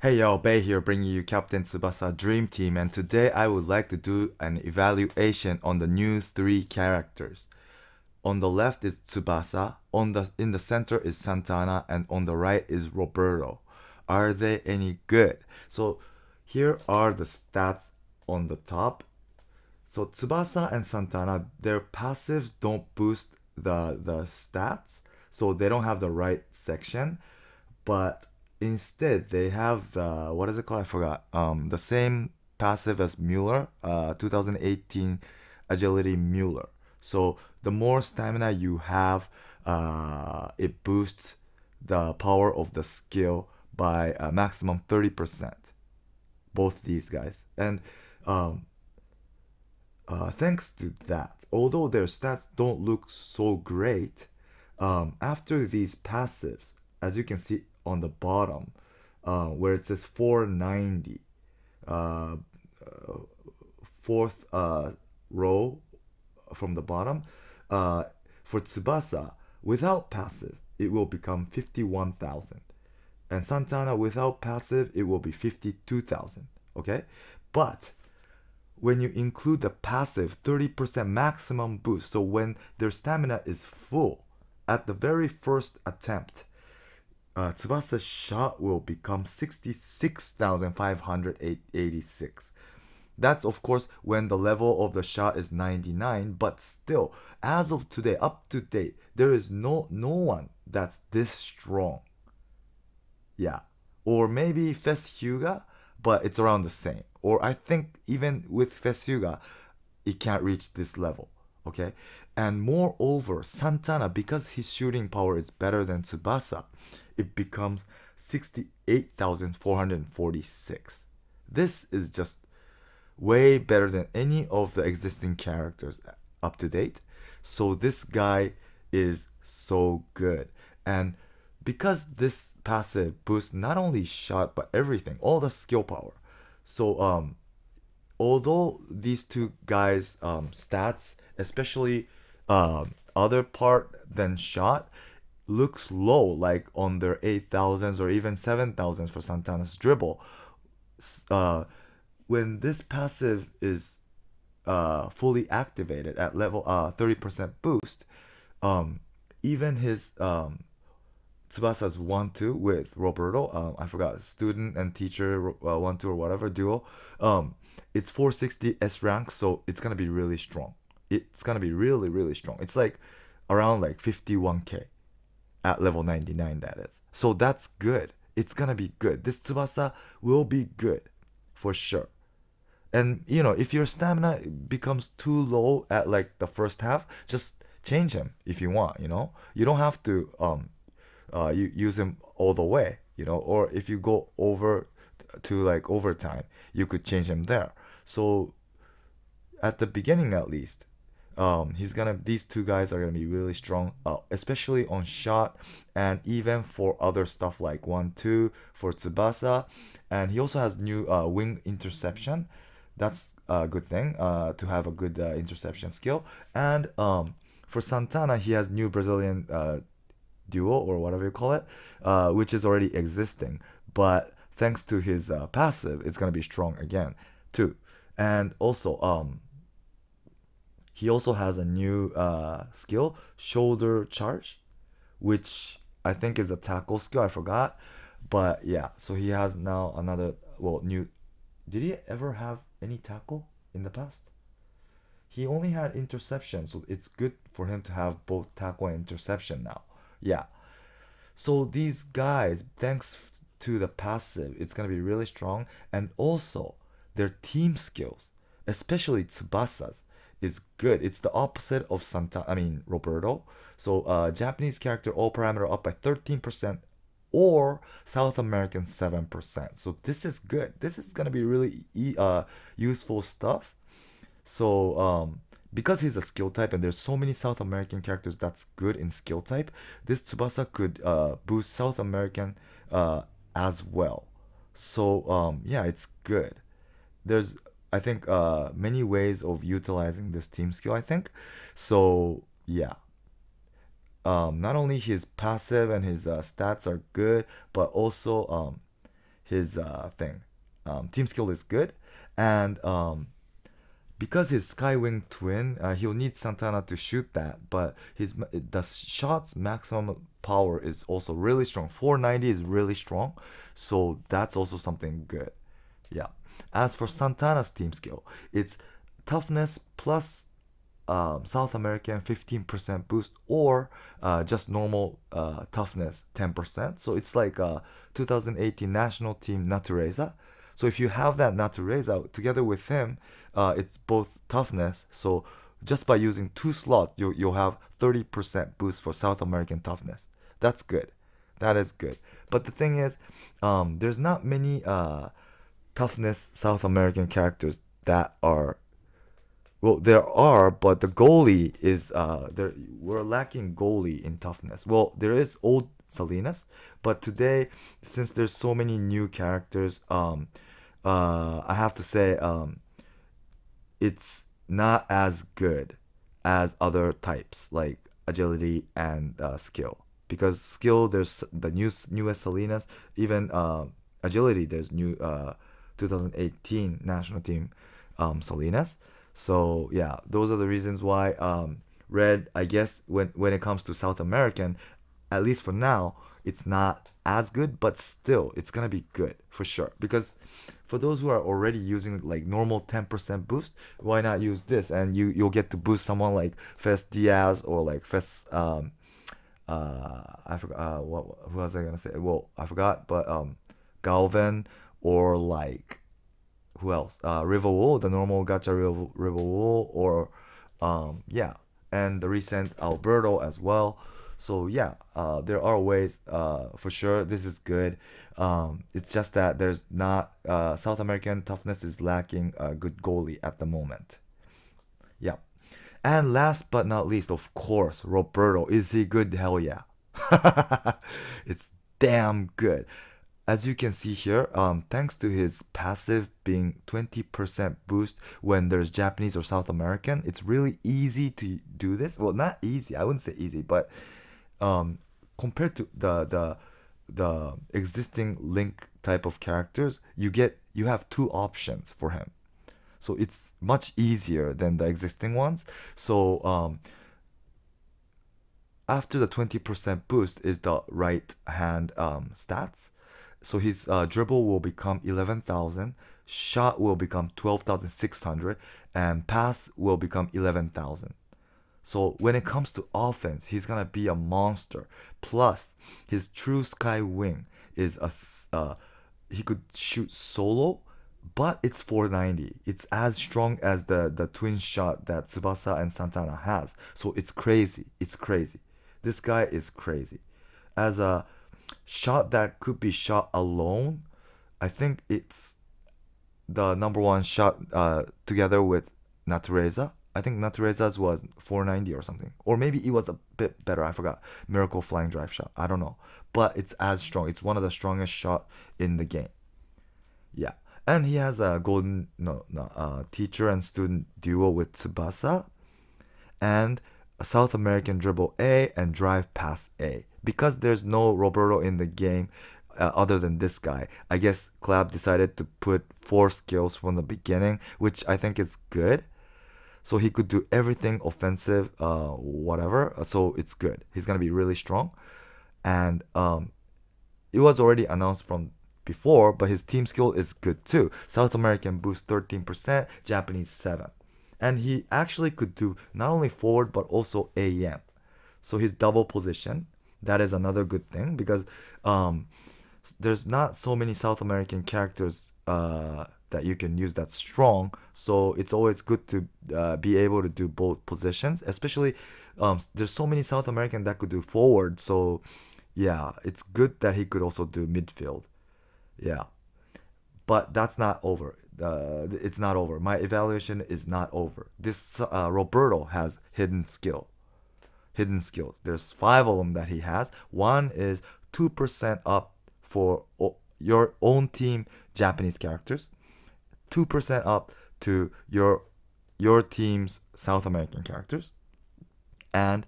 Hey yo, Bay here bringing you Captain Tsubasa Dream Team, and today I would like to do an evaluation on the new 3 characters. On the left is Tsubasa, in the center is Santana, and on the right is Roberto. Are they any good? So here are the stats on the top. So Tsubasa and Santana, their passives don't boost the stats, so they don't have the right section, but instead they have the, what is it called? I forgot. The same passive as Mueller, 2018 agility Mueller. So the more stamina you have, it boosts the power of the skill by a maximum 30%. Both these guys. And thanks to that, although their stats don't look so great, after these passives, as you can see on the bottom, where it says 490, fourth row from the bottom, for Tsubasa, without passive, it will become 51,000. And Santana, without passive, it will be 52,000. Okay? But when you include the passive 30% maximum boost, so when their stamina is full, at the very first attempt, Tsubasa's shot will become 66,586. That's of course when the level of the shot is 99, but still, as of today, up to date, there is no one that's this strong. Yeah. Or maybe Hyuga, but it's around the same. Or I think even with Hyuga, it can't reach this level. Okay? And moreover, Santana, because his shooting power is better than Tsubasa, it becomes 68,446. This is just way better than any of the existing characters up to date. So this guy is so good. And because this passive boosts not only shot but everything, all the skill power. So although these two guys stats, especially other part than shot, looks low, like on their 8,000s or even 7,000s for Santana's dribble, when this passive is fully activated at level 30% boost, even his Tsubasa's 1-2 with Roberto, I forgot, student and teacher 1-2 or whatever duo, it's 460 S rank, so it's gonna be really strong. It's gonna be really strong. It's like around like 51k at level 99, that is. So that's good. It's gonna be good. This Tsubasa will be good for sure. And you know, if your stamina becomes too low at like the first half, just change him if you want, you know. You don't have to you use him all the way, you know, or if you go over to like overtime, you could change him there. So at the beginning at least, these two guys are gonna be really strong, especially on shot and even for other stuff like 1-2 for Tsubasa. And he also has new wing interception. That's a good thing, to have a good interception skill. And for Santana, he has new Brazilian duo or whatever you call it, which is already existing, but thanks to his passive, it's gonna be strong again too. And also he also has a new skill, shoulder charge, which I think is a tackle skill. I forgot, but yeah, so he has now another, well, new. Did he ever have any tackle in the past? He only had interception, so it's good for him to have both tackle and interception now. Yeah. So these guys, thanks to the passive, it's gonna be really strong. And also their team skills, especially Tsubasa's, is good. It's the opposite of Roberto. So Japanese character all parameter up by 13%, or South American 7%. So this is good. This is gonna be really useful stuff. So because he's a skill type and there's so many South American characters that's good in skill type, this Tsubasa could boost South American as well. So yeah, it's good. There's, I think, many ways of utilizing this team skill, I think. So yeah, not only his passive and his stats are good, but also his thing. Team skill is good, and because his Skywing twin, he'll need Santana to shoot that, but the shot's maximum power is also really strong. 490 is really strong, so that's also something good. Yeah. As for Santana's team skill, it's toughness plus South American 15% boost, or just normal toughness 10%. So it's like 2018 national team Natureza. So if you have that Natureza together with him, it's both toughness. So just by using 2 slots, you'll have 30% boost for South American toughness. That's good. That is good. But the thing is, there's not many toughness South American characters that are, well, there are, but the goalie is we're lacking goalie in toughness. Well, there is old Salinas, but today, since there's so many new characters, I have to say it's not as good as other types like agility and skill. Because skill, there's the newest Salinas, even agility, there's new 2018 national team Salinas. So yeah, those are the reasons why Red, I guess when it comes to South American, at least for now, it's not as good, but still it's gonna be good for sure. Because for those who are already using like normal 10% boost, why not use this? And you'll get to boost someone like Fes Diaz or like Fes I forgot who was I gonna say? Well, I forgot, but Galvin, or like who else? Riverwool, the normal gacha Riverwool, or yeah, and the recent Alberto as well. So yeah, there are ways for sure. This is good. It's just that there's not South American toughness is lacking a good goalie at the moment. Yeah. And last but not least, of course, Roberto. Is he good? Hell yeah. It's damn good. As you can see here, thanks to his passive being 20% boost when there's Japanese or South American, it's really easy to do this. Well, not easy. I wouldn't say easy, but compared to the existing Link type of characters, you have 2 options for him. So it's much easier than the existing ones. So after the 20% boost is the right hand stats. So his dribble will become 11,000, shot will become 12,600, and pass will become 11,000. So when it comes to offense, he's gonna be a monster. Plus, his true sky wing is he could shoot solo, but it's 490. It's as strong as the twin shot that Tsubasa and Santana has. So it's crazy. It's crazy. This guy is crazy. As a shot that could be shot alone, I think it's the #1 shot together with Natureza. I think Natureza's was 490 or something. Or maybe it was a bit better. I forgot. Miracle flying drive shot. I don't know. But it's as strong. It's one of the strongest shot in the game. Yeah. And he has a golden teacher and student duo with Tsubasa. And a South American dribble A and drive pass A. Because there's no Roberto in the game other than this guy, I guess Clab decided to put 4 skills from the beginning, which I think is good. So he could do everything offensive, whatever. So it's good. He's going to be really strong. And it was already announced from before, but his team skill is good too. South American boost 13%, Japanese 7%. And he actually could do not only forward, but also AM. So his double position, that is another good thing, because there's not so many South American characters that you can use that's strong. So it's always good to be able to do both positions, especially there's so many South American that could do forward. So yeah, it's good that he could also do midfield. Yeah, but that's not over. It's not over. My evaluation is not over. This Roberto has hidden skills. There's 5 of them that he has. One is 2% up for your own team Japanese characters, 2% up to your team's South American characters, and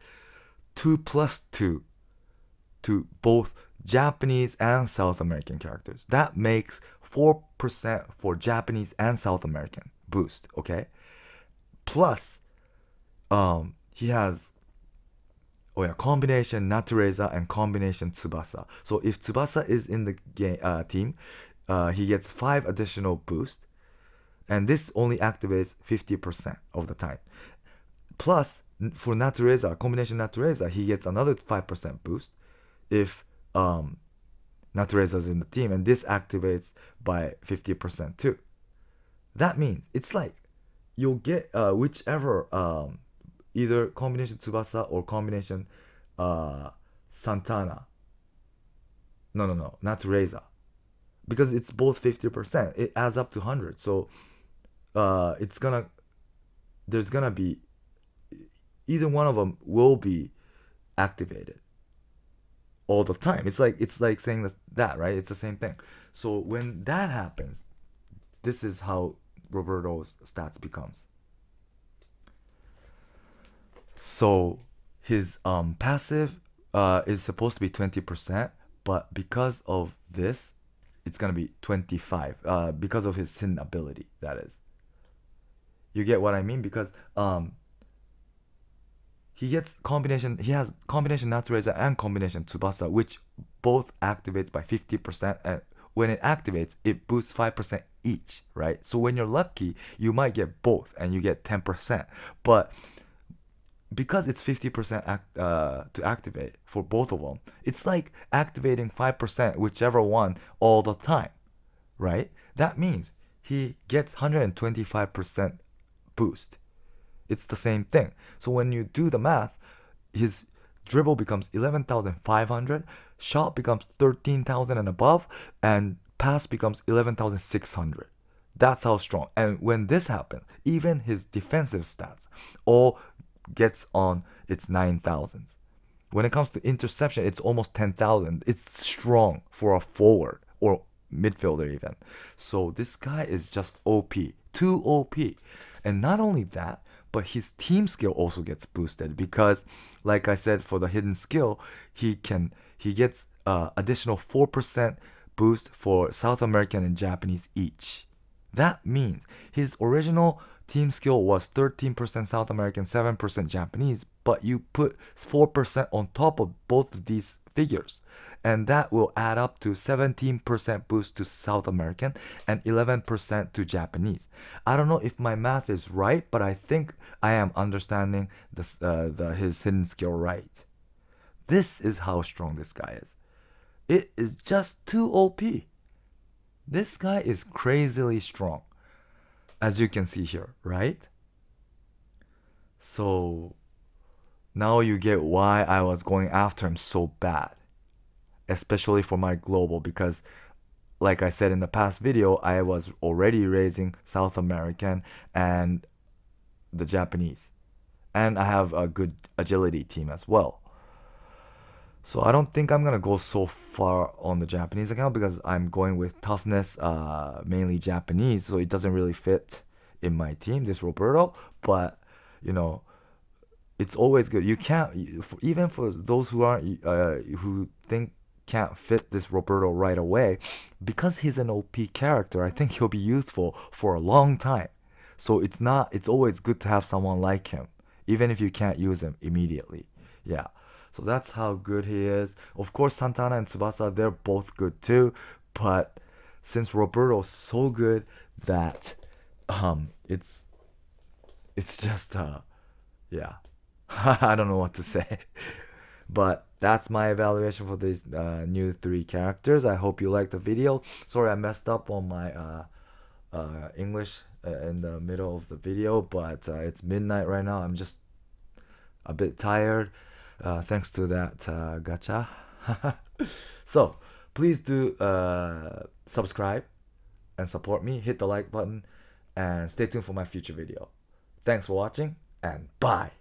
2+2 to both Japanese and South American characters. That makes 4% for Japanese and South American boost, okay? Plus, he has combination Natureza and combination Tsubasa. So if Tsubasa is in the game team, he gets 5 additional boost, and this only activates 50% of the time. Plus, for Natureza, combination Natureza, he gets another 5% boost if Natureza is in the team, and this activates by 50% too. That means it's like you'll get whichever either combination Tsubasa or combination Santana. No, Natureza. Because it's both 50%. It adds up to 100. So there's gonna be, either one of them will be activated all the time. It's like saying that, right? It's the same thing. So when that happens, this is how Roberto's stats becomes. So his passive is supposed to be 20%, but because of this, it's gonna be 25. Because of his hidden ability, that is. You get what I mean? Because he has combination Natureza and combination Tsubasa, which both activates by 50%, and when it activates, it boosts 5% each, right? So when you're lucky, you might get both and you get 10%. But because it's 50% to activate for both of them, it's like activating 5%, whichever one, all the time, right? That means he gets 125% boost. It's the same thing. So when you do the math, his dribble becomes 11,500, shot becomes 13,000 and above, and pass becomes 11,600. That's how strong. And when this happens, even his defensive stats all gets on its 9,000s. When it comes to interception, it's almost 10,000. It's strong for a forward or midfielder even. So this guy is just OP, too OP. And not only that, but his team skill also gets boosted because, like I said, for the hidden skill, he gets additional 4% boost for South American and Japanese each. That means his original team skill was 13% South American, 7% Japanese, but you put 4% on top of both of these figures, and that will add up to 17% boost to South American and 11% to Japanese. I don't know if my math is right, but I think I am understanding his hidden skill right. This is how strong this guy is. It is just too OP. This guy is crazily strong, as you can see here, right? So now you get why I was going after him so bad, especially for my global, because like I said in the past video, I was already raising South American and the Japanese, and I have a good agility team as well. So I don't think I'm gonna go so far on the Japanese account because I'm going with toughness, mainly Japanese, so it doesn't really fit in my team, this Roberto. But you know, it's always good. You can't, even for those who aren't who think can't fit this Roberto right away, because he's an OP character, I think he'll be useful for a long time. So it's always good to have someone like him, even if you can't use him immediately. Yeah. So that's how good he is. Of course, Santana and Tsubasa, they're both good too. But since Roberto's so good that it's just yeah. I don't know what to say. But that's my evaluation for these new 3 characters. I hope you liked the video. Sorry I messed up on my English in the middle of the video, but it's midnight right now. I'm just a bit tired. Thanks to that gacha. So please do subscribe and support me. Hit the like button and stay tuned for my future video. Thanks for watching and bye.